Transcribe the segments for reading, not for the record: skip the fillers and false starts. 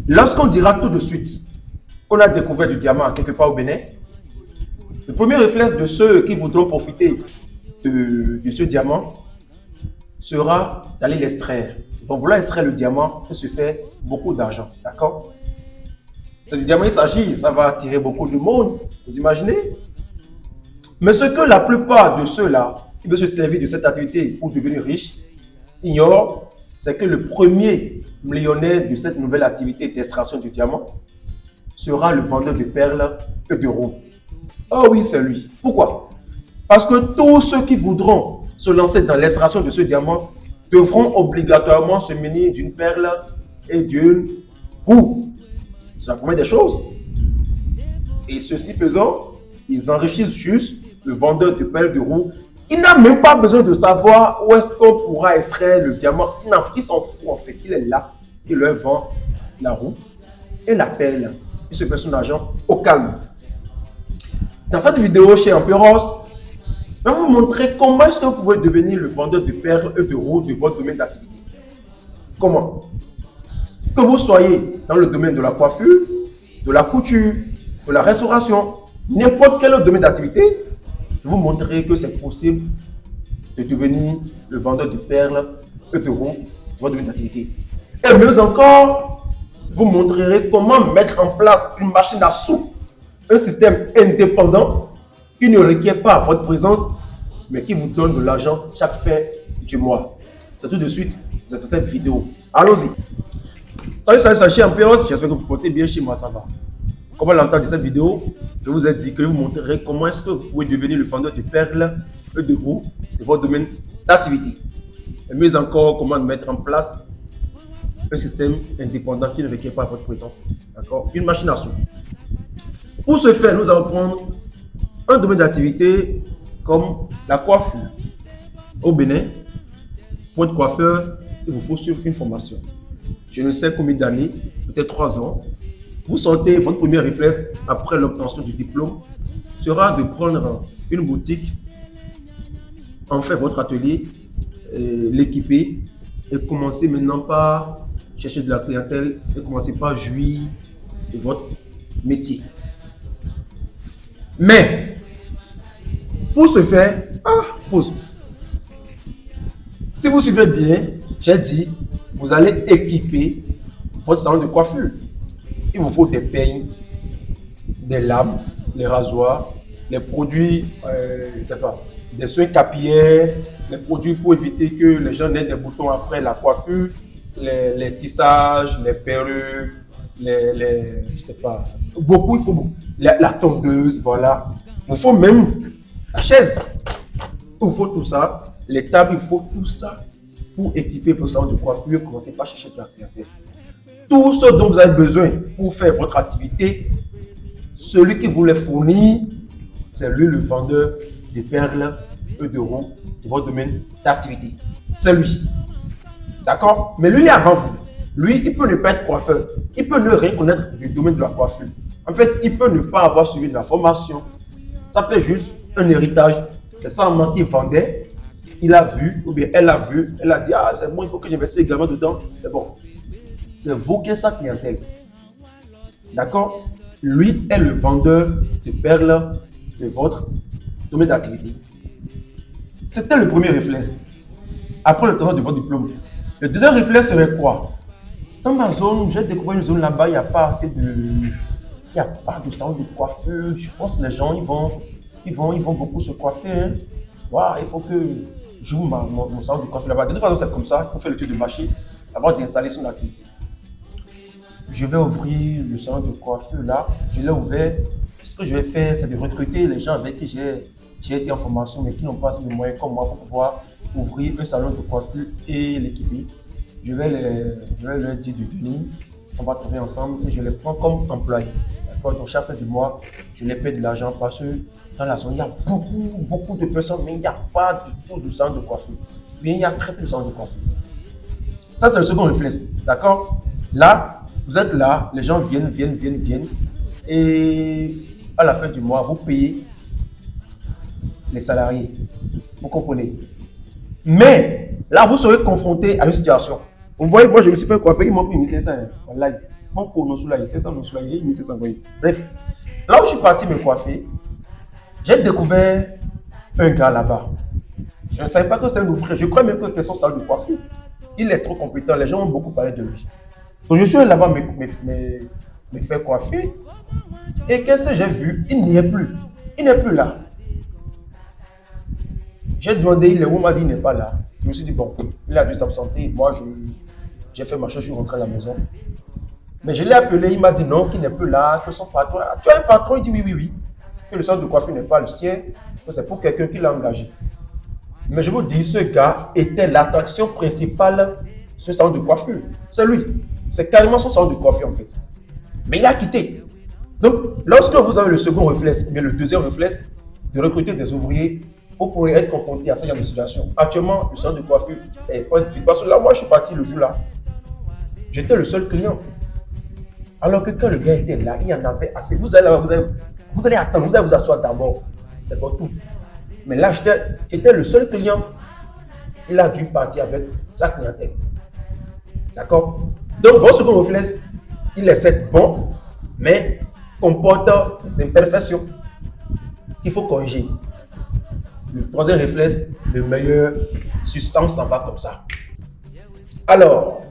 Lorsqu'on dira tout de suite qu'on a découvert du diamant quelque part au Bénin, le premier réflexe de ceux qui voudront profiter de ce diamant sera d'aller l'extraire. Ils vont vouloir extraire le diamant et se faire beaucoup d'argent. D'accord? C'est du diamant il s'agit, ça va attirer beaucoup de monde, vous imaginez? Mais ce que la plupart de ceux-là qui veulent se servir de cette activité pour devenir riches ignorent, c'est que le premier millionnaire de cette nouvelle activité d'extraction du diamant sera le vendeur de perles et d'euros. Oh oui, c'est lui. Pourquoi? Parce que tous ceux qui voudront se lancer dans l'extraction de ce diamant devront obligatoirement se munir d'une perle et d'une roue. C'est la première des choses. Et ceci faisant, ils enrichissent juste le vendeur de perles de roue. Il n'a même pas besoin de savoir où est-ce qu'on pourra extraire le diamant. Il s'en fout en fait. Il est là. Il leur vend la roue et la perle. Il se fait son argent au calme. Dans cette vidéo chez Emperos, je vais vous montrer comment est-ce que vous pouvez devenir le vendeur de perles et de roues de votre domaine d'activité. Comment? Que vous soyez dans le domaine de la coiffure, de la couture, de la restauration, n'importe quel autre domaine d'activité, je vais vous montrer que c'est possible de devenir le vendeur de perles et de roues de votre domaine d'activité. Et mieux encore, je vous montrerai comment mettre en place une machine à sous, un système indépendant qui ne requiert pas votre présence, mais qui vous donne de l'argent chaque fin du mois. C'est tout de suite dans cette vidéo. Allons-y. Salut, c'est chez Emperos. J'espère que vous portez bien chez moi, ça va. Comme à l'entendre de cette vidéo, je vous ai dit que je vous montrerai comment est-ce que vous pouvez devenir le vendeur de perles et de roues de votre domaine d'activité. Et mieux encore, comment mettre en place un système indépendant qui ne requiert pas votre présence. D'accord? Une machine à sous. Pour ce faire, nous allons prendre un domaine d'activité comme la coiffure. Au Bénin, pour être coiffeur, il vous faut suivre une formation. Je ne sais combien d'années, peut-être 3 ans. Vous sortez, votre premier réflexe après l'obtention du diplôme sera de prendre une boutique, en faire votre atelier, l'équiper et commencer maintenant par chercher de la clientèle et commencer par jouir de votre métier. Mais, pour ce faire, pause. Si vous suivez bien, j'ai dit, vous allez équiper votre salon de coiffure. Il vous faut des peignes, des lames, des rasoirs, les produits, je sais pas, des soins capillaires, les produits pour éviter que les gens aient des boutons après la coiffure, les tissages, les perruques, je sais pas, beaucoup, il faut beaucoup. La tondeuse, voilà. Il faut même la chaise. Il vous faut tout ça. Les tables, il faut tout ça pour équiper vos salons de coiffure. Commencez pas à chercher de la clientèle. Tout ce dont vous avez besoin pour faire votre activité, celui qui vous les fournit, c'est lui le vendeur de perles et de roues de votre domaine d'activité. C'est lui. D'accord? Mais lui, il est avant vous. Lui, il peut ne pas être coiffeur. Il peut ne rien connaître du domaine de la coiffure. En fait, il peut ne pas avoir suivi de la formation. Ça fait juste un héritage. C'est seulement qu'il vendait. Il a vu, ou bien elle a vu. Elle a dit, ah, c'est bon, il faut que j'investisse également dedans. C'est bon. C'est vous qui êtes sa clientèle. D'accord? Lui est le vendeur de perles de votre domaine d'activité. C'était le premier réflexe. Après le temps de votre diplôme. Le deuxième réflexe serait quoi? Dans ma zone, j'ai découvert une zone là-bas, il n'y a pas assez de... Il n'y a pas de salon de coiffeur. Je pense que les gens, ils vont beaucoup se coiffer. Hein. Wow, il faut que j'ouvre mon salon de coiffeur là-bas. De toute façon, c'est comme ça. Il faut faire le tour de marché avant d'installer son activité. Je vais ouvrir le salon de coiffure là. Je l'ai ouvert. Ce que je vais faire, c'est de recruter les gens avec qui j'ai été en formation, mais qui n'ont pas assez de moyens comme moi pour pouvoir ouvrir un salon de coiffure et l'équiper. Je vais leur dire de venir. On va travailler ensemble et je les prends comme employés. D'accord? Donc, chaque fin du mois, je les paie de l'argent parce que dans la zone, il y a beaucoup de personnes, mais il n'y a pas du tout de salon de coiffure. Bien, il y a très peu de salon de coiffure. Ça, c'est le second réflexe. D'accord? Là, vous êtes là, les gens viennent. Et à la fin du mois, vous payez les salariés. Vous comprenez? Mais là, vous serez confronté à une situation. Vous voyez, moi, je me suis fait coiffer, ils m'ont pris 1500 en live. Mon pour nous soulager, c'est ça nous soulager, mais c'est ça. Bref, là où je suis parti me coiffer, j'ai découvert un gars là-bas. Je ne savais pas que c'est un ouvrier. Je crois même que c'était son salon de coiffure. Il est trop compétent. Les gens ont beaucoup parlé de lui. Donc je suis allé là-bas me faire coiffer. Et qu'est-ce que j'ai vu? Il n'y est plus. Il n'est plus là. J'ai demandé, il est où? On m'a dit, il n'est pas là. Je me suis dit, bon, il a dû s'absenter. Moi, j'ai fait ma chose, je suis rentré à la maison. Mais je l'ai appelé, il m'a dit non, qu'il n'est plus là, que son patron. Tu as un patron? Il dit oui, oui, oui. Que le salon de coiffure n'est pas le sien, que c'est pour quelqu'un qui l'a engagé. Mais je vous dis, ce gars était l'attraction principale de ce salon de coiffure. C'est lui. C'est carrément son salon de coiffure en fait. Mais il a quitté. Donc, lorsque vous avez le second réflexe, mais le deuxième réflexe, de recruter des ouvriers, vous pourrez être confronté à ce genre de situation. Actuellement, le salon de coiffure est pas difficile. Parce que là, moi, je suis parti le jour-là. J'étais le seul client. Alors que quand le gars était là, il y en avait assez. Vous allez attendre, vous allez vous asseoir d'abord. C'est pas tout. Mais là, j'étais le seul client. Il a dû partir avec sa clientèle. D'accord? Donc, votre second réflexe, il est certes bon, mais comporte des imperfections qu'il faut corriger. Le troisième réflexe, le meilleur, substance s'en va comme ça. Alors,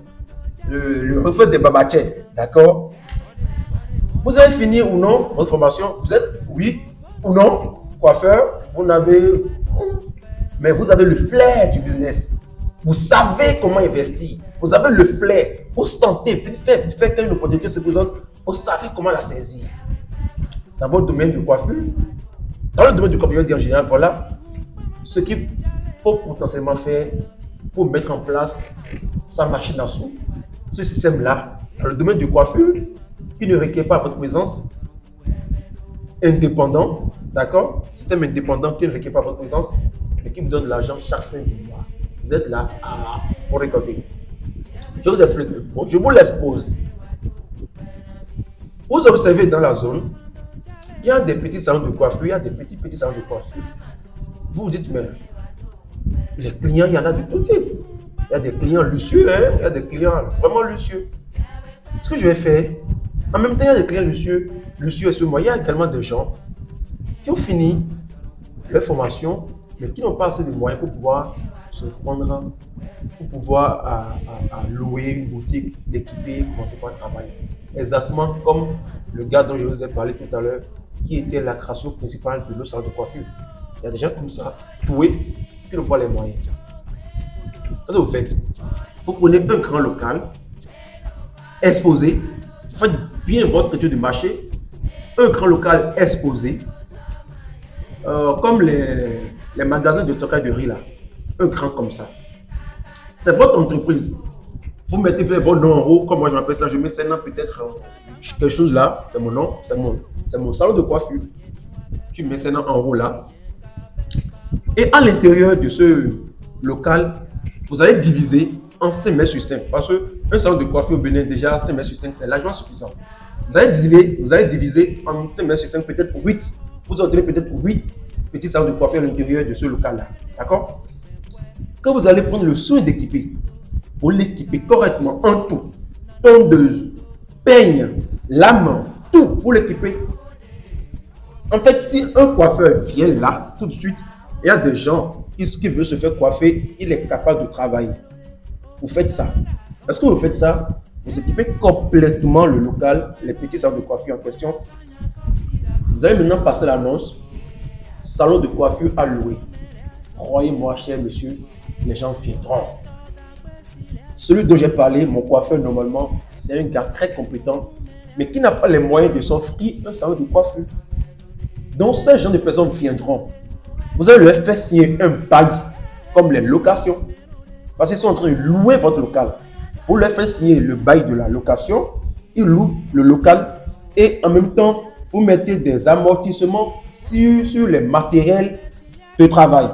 le réflexe des babachets, d'accord? Vous avez fini ou non votre formation? Vous êtes, oui ou non, coiffeur? Vous n'avez, mais vous avez le flair du business. Vous savez comment investir. Vous avez le flair. Vous sentez, vite fait qu'une opportunité se présente, vous savez comment la saisir. Dans votre domaine de coiffure, dans le domaine du coiffure en général, voilà ce qu'il faut potentiellement faire pour mettre en place sa machine à sous. Ce système-là, dans le domaine du coiffure, il ne requiert pas votre présence indépendant, d'accord? Système indépendant qui ne requiert pas votre présence, mais qui vous donne de l'argent chaque fin du mois. Vous êtes là pour récolter. Je vous explique. Bon, je vous l'expose. Vous observez dans la zone, il y a des petits salons de coiffure, il y a des petits salons de coiffure. Vous vous dites, mais les clients, il y en a de tout type. Il y a des clients luxueux, hein? Il y a des clients vraiment luxueux. Ce que je vais faire, en même temps, il y a des clients luxueux et sur moi. Il y a également des gens qui ont fini leur formation, mais qui n'ont pas assez de moyens pour pouvoir se prendre, pour pouvoir louer une boutique, d'équiper, commencer par travailler. Exactement comme le gars dont je vous ai parlé tout à l'heure, qui était l'attraction principale de notre salon de coiffure. Il y a des gens comme ça, doués, qui n'ont pas les moyens. Qu'est-ce que vous faites? Vous prenez un grand local, exposé, faites bien votre étude de marché, un grand local exposé, comme les magasins de stockage de riz là, un grand comme ça. C'est votre entreprise. Vous mettez peut-être vos noms en haut, comme moi je m'appelle ça, je mets ce nom peut-être quelque chose là, c'est mon nom, c'est mon salon de coiffure. Tu mets ce nom en haut là. Et à l'intérieur de ce local, vous allez diviser en 5 mètres sur 5. Parce qu'un salon de coiffure au Bénin, déjà 5 mètres sur 5, c'est largement suffisant. Vous allez diviser en 5 mètres sur 5, peut-être 8. Vous aurez peut-être 8 petits salons de coiffure à l'intérieur de ce local-là. D'accord? Quand vous allez prendre le soin d'équiper, pour l'équiper correctement en tout, tondeuse, peigne, lame, tout pour l'équiper. En fait, si un coiffeur vient là, tout de suite, il y a des gens qui veulent se faire coiffer, il est capable de travailler. Vous faites ça. Est-ce que vous faites ça? Vous équipez complètement le local, les petits salons de coiffure en question. Vous allez maintenant passer l'annonce. Salon de coiffure à louer. Croyez-moi, cher monsieur, les gens viendront. Celui dont j'ai parlé, mon coiffeur, normalement, c'est un gars très compétent, mais qui n'a pas les moyens de s'offrir un salon de coiffure. Donc, ces gens de personnes viendront. Vous allez leur faire signer un bail, comme les locations. Parce qu'ils sont en train de louer votre local. Vous leur faites signer le bail de la location, ils louent le local et en même temps, vous mettez des amortissements sur les matériels de travail,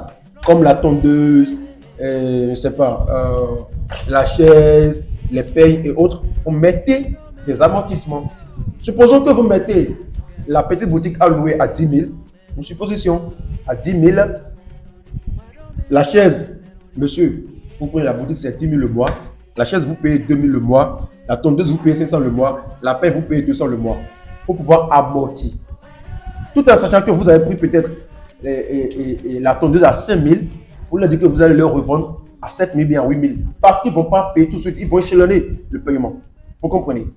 comme la tondeuse, je ne sais pas, la chaise, les peignes et autres. Vous mettez des amortissements. Supposons que vous mettez la petite boutique à louer à 10 000, une supposition, à 10 000. La chaise, monsieur, vous prenez la boutique, c'est 10 000 le mois. La chaise, vous payez 2000 le mois. La tondeuse, vous payez 500 le mois. La paille, vous payez 200 le mois. Pour pouvoir amortir. Tout en sachant que vous avez pris peut-être la tondeuse à 5000, vous leur dites que vous allez leur revendre à 7000 bien à 8000. Parce qu'ils ne vont pas payer tout de suite, ils vont échelonner le paiement. Vous comprenez?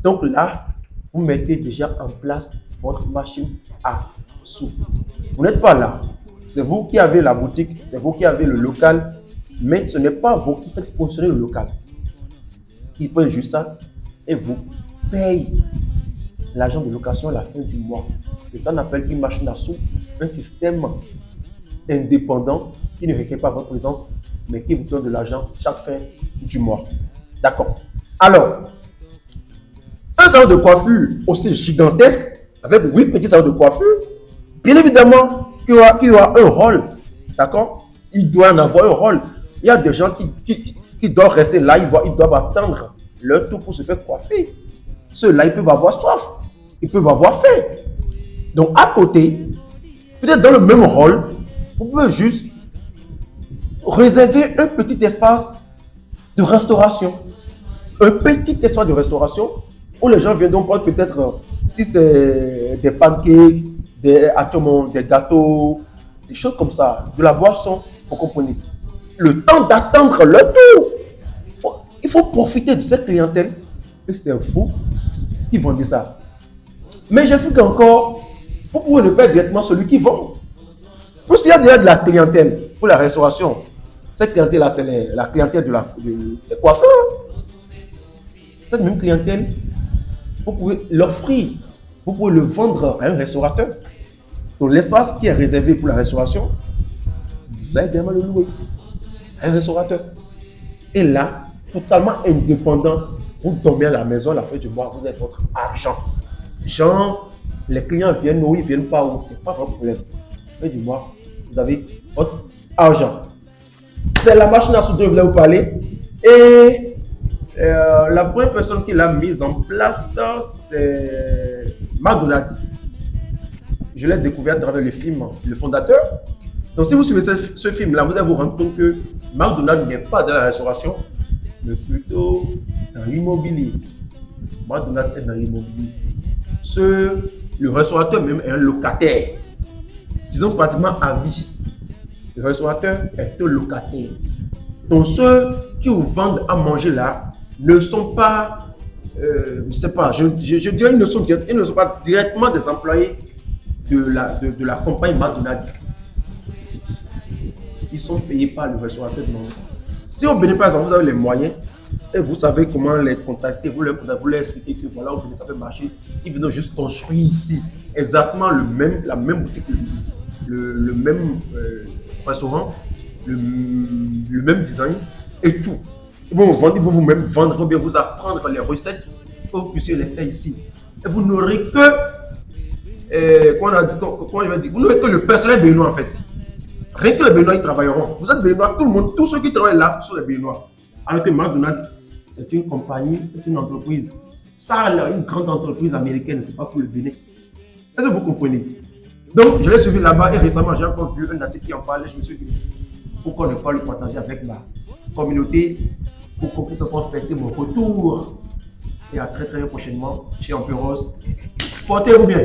Donc là, vous mettez déjà en place votre machine à sous. Vous n'êtes pas là. C'est vous qui avez la boutique, c'est vous qui avez le local, mais ce n'est pas vous qui faites fonctionner le local. Ils prennent juste ça et vous payez l'agent de location à la fin du mois. C'est ça qu'on appelle une machine à sous, un système indépendant qui ne requiert pas votre présence, mais qui vous donne de l'argent chaque fin du mois. D'accord. Alors, un salon de coiffure aussi gigantesque, avec 8 petits salons de coiffure, bien évidemment qu'il y aura un rôle. D'accord. Il doit en avoir un rôle. Il y a des gens qui doivent rester là, ils doivent attendre leur tour pour se faire coiffer. Ceux-là, ils peuvent avoir soif, ils peuvent avoir faim. Donc, à côté, peut-être dans le même rôle, vous pouvez juste réserver un petit espace de restauration. Un petit espace de restauration où les gens viendront prendre peut-être, si c'est des pancakes, des gâteaux, des choses comme ça, de la boisson, vous comprenez. Le temps d'attendre leur tour. Il faut profiter de cette clientèle et c'est vous qui vendez ça. Mais j'explique encore, vous pouvez ne pas être directement celui qui vend. Parce qu'il y a déjà de la clientèle pour la restauration. Cette clientèle-là, c'est la clientèle des coiffeurs. Cette même clientèle, vous pouvez l'offrir, vous pouvez le vendre à un restaurateur. Donc l'espace qui est réservé pour la restauration, vous allez également le louer à un restaurateur. Et là, totalement indépendant, vous dormez à la maison à la fin du mois, vous avez votre argent. Genre, les clients viennent ou ils ne viennent pas, ce n'est pas votre problème. À la fin du mois, vous avez votre argent. C'est la machine à sous dont je voulais vous parler. Et la première personne qui l'a mise en place, c'est McDonald's. Je l'ai découvert à travers le film Le Fondateur. Donc, si vous suivez ce film-là, vous allez vous rendre compte que McDonald's n'est pas dans la restauration, mais plutôt dans l'immobilier. McDonald's est dans l'immobilier. Le restaurateur même est un locataire. Disons pratiquement à vie. Le restaurateur est un locataire. Donc, ceux qui vous vendent à manger là ne sont pas, je ne sais pas, je dirais ils ne sont pas directement des employés de la compagnie McDonald's. Ils sont payés par le restaurateur. Si au Bénin, par exemple, vous avez les moyens et vous savez comment les contacter, vous leur expliquez que voilà, au Bénin, ça peut marcher. Ils viennent juste construire ici exactement la même boutique, le même restaurant, le même design et tout. Ils vont vous-même vendre, ils vont bien vous apprendre les recettes pour que vous puissiez les faire ici. Et vous n'aurez que, vous n'aurez que le personnel béninois en fait. Rien que les Béninois, ils travailleront. Vous êtes Béninois, tout le monde, tous ceux qui travaillent là sont les Béninois. Alors que McDonald's, c'est une compagnie, c'est une entreprise. Ça, une grande entreprise américaine, c'est pas pour le Bénin. Est-ce que vous comprenez? Donc, je l'ai suivi là-bas et récemment, j'ai encore vu un article qui en parlait. Je me suis dit, pourquoi ne pas le partager avec ma communauté pour qu'on puisse ensemble fêter mon retour. Et à très très prochainement chez Emperos. Portez-vous bien.